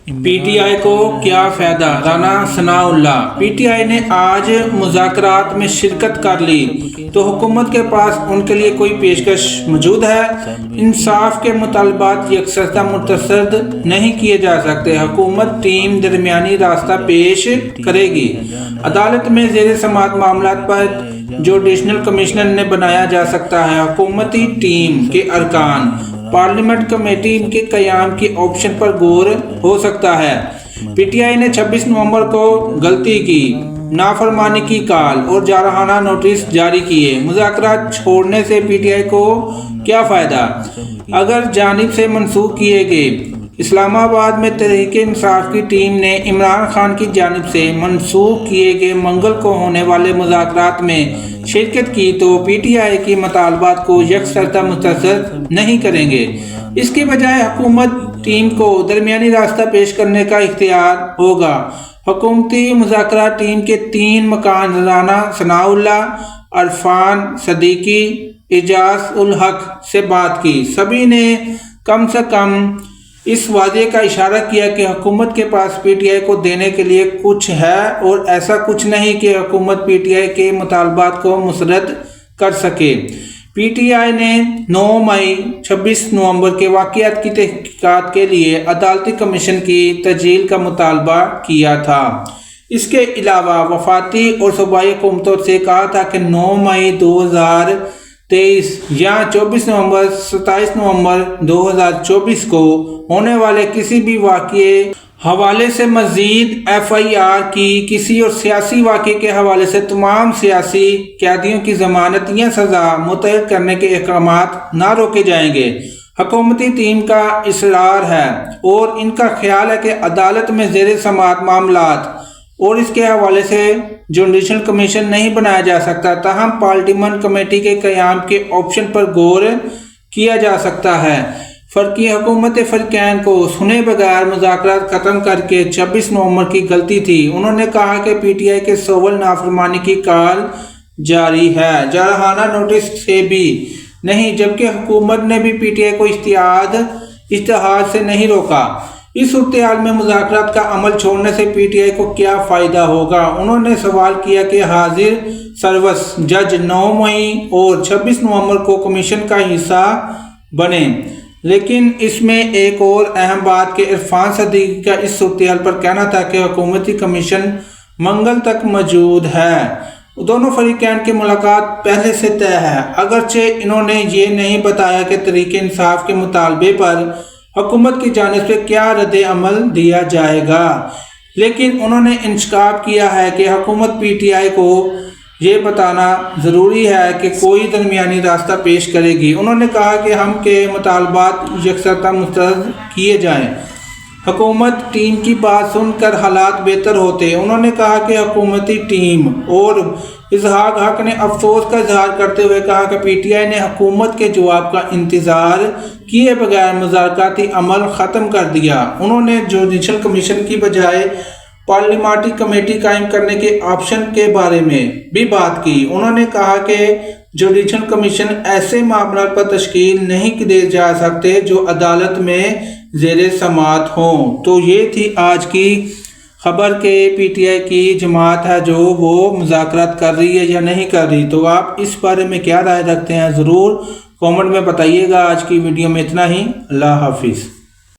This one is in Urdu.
پی ٹی آئی کو کیا فائدہ؟ رانا ثناء اللہ۔ پی ٹی آئی نے آج مذاکرات میں شرکت کر لی تو حکومت کے پاس ان کے لیے کوئی پیشکش موجود ہے؟ انصاف کے مطالبات یکسر مسترد نہیں کیے جا سکتے۔ حکومت ٹیم درمیانی راستہ پیش کرے گی۔ عدالت میں زیر سماعت معاملات پر جوڈیشل کمیشنر نے بنایا جا سکتا ہے۔ حکومتی ٹیم کے ارکان پارلیمنٹ کمیٹی کے قیام کی آپشن پر غور ہو سکتا ہے۔ پی ٹی آئی نے 26 نومبر کو غلطی کی، نافرمانی کی کال اور جارحانہ نوٹس جاری کیے۔ مذاکرات چھوڑنے سے پی ٹی آئی کو کیا فائدہ؟ اگر جانب سے منسوخ کیے گئے اسلام آباد میں تحریک انصاف کی ٹیم نے عمران خان کی جانب سے منسوخ کیے گئے منگل کو ہونے والے مذاکرات میں شرکت کی تو پی ٹی آئی کی مطالبات کو یکسر مسترد نہیں کریں گے۔ اس کے بجائے حکومت ٹیم کو درمیانی راستہ پیش کرنے کا اختیار ہوگا۔ حکومتی مذاکرات ٹیم کے 3 مکان رانا ثناء اللہ، عرفان صدیقی، اعجاز الحق سے بات کی۔ سبھی نے کم سے کم اس وعدے کا اشارہ کیا کہ حکومت کے پاس پی ٹی آئی کو دینے کے لیے کچھ ہے اور ایسا کچھ نہیں کہ حکومت پی ٹی آئی کے مطالبات کو مسترد کر سکے۔ پی ٹی آئی نے 9 مئی 26 نومبر کے واقعات کی تحقیقات کے لیے عدالتی کمیشن کی تشکیل کا مطالبہ کیا تھا۔ اس کے علاوہ وفاقی اور صوبائی حکومتوں سے کہا تھا کہ 9 مئی 2023 یا 24 نومبر 27 نومبر 2024 کو ہونے والے کسی بھی واقعے حوالے سے مزید ایف آئی آر کی کسی اور سیاسی واقعے کے حوالے سے تمام سیاسی قیدیوں کی ضمانت یا سزا متعین کرنے کے احکامات نہ روکے جائیں گے۔ حکومتی ٹیم کا اصرار ہے اور ان کا خیال ہے کہ عدالت میں زیر سماعت معاملات اور اس کے حوالے سے جوڈیشل کمیشن نہیں بنایا جا سکتا، تاہم پارلیمنٹ کمیٹی کے قیام کے آپشن پر غور کیا جا سکتا ہے۔ فرقی حکومت فریقین کو سنے بغیر مذاکرات ختم کر کے 26 نومبر کی غلطی تھی۔ انہوں نے کہا کہ پی ٹی آئی کے سول نافرمانی کی کال جاری ہے، جارحانہ نوٹس سے بھی نہیں، جبکہ حکومت نے بھی پی ٹی آئی کو اتحاد سے نہیں روکا۔ اس صورتحال میں مذاکرات کا عمل چھوڑنے سے پی ٹی آئی کو کیا فائدہ ہوگا؟ انہوں نے سوال کیا کہ حاضر سروس جج 9 مئی اور 26 نومبر کو کمیشن کا حصہ بنے، لیکن اس میں ایک اور اہم بات کہ عرفان صدیقی کا اس صورتحال پر کہنا تھا کہ حکومتی کمیشن منگل تک موجود ہے۔ دونوں فریقین کی ملاقات پہلے سے طے ہے، اگرچہ انہوں نے یہ نہیں بتایا کہ تحریک انصاف کے مطالبے پر حکومت کی جانب سے کیا رد عمل دیا جائے گا، لیکن انہوں نے انکشاف کیا ہے کہ حکومت پی ٹی آئی کو یہ بتانا ضروری ہے کہ کوئی درمیانی راستہ پیش کرے گی۔ انہوں نے کہا کہ ہم کے مطالبات یکسر مسترد کیے جائیں۔ حکومت ٹیم کی بات سن کر حالات بہتر ہوتے۔ انہوں نے کہا کہ حکومتی ٹیم اور اسحاق حق نے افسوس کا اظہار کرتے ہوئے کہا کہ پی ٹی آئی نے حکومت کے جواب کا انتظار کیے بغیر مذاکراتی عمل ختم کر دیا۔ انہوں نے جوڈیشل کمیشن کی بجائے پارلیمانٹری کمیٹی قائم کرنے کے آپشن کے بارے میں بھی بات کی۔ انہوں نے کہا کہ جوڈیشل کمیشن ایسے معاملات پر تشکیل نہیں دیے جا سکتے جو عدالت میں زیر سماعت ہوں۔ تو یہ تھی آج کی خبر کہ پی ٹی آئی کی جماعت ہے جو وہ مذاکرات کر رہی ہے یا نہیں کر رہی۔ تو آپ اس بارے میں کیا رائے رکھتے ہیں ضرور کامنٹ میں بتائیے گا۔ آج کی ویڈیو میں اتنا ہی، اللہ حافظ۔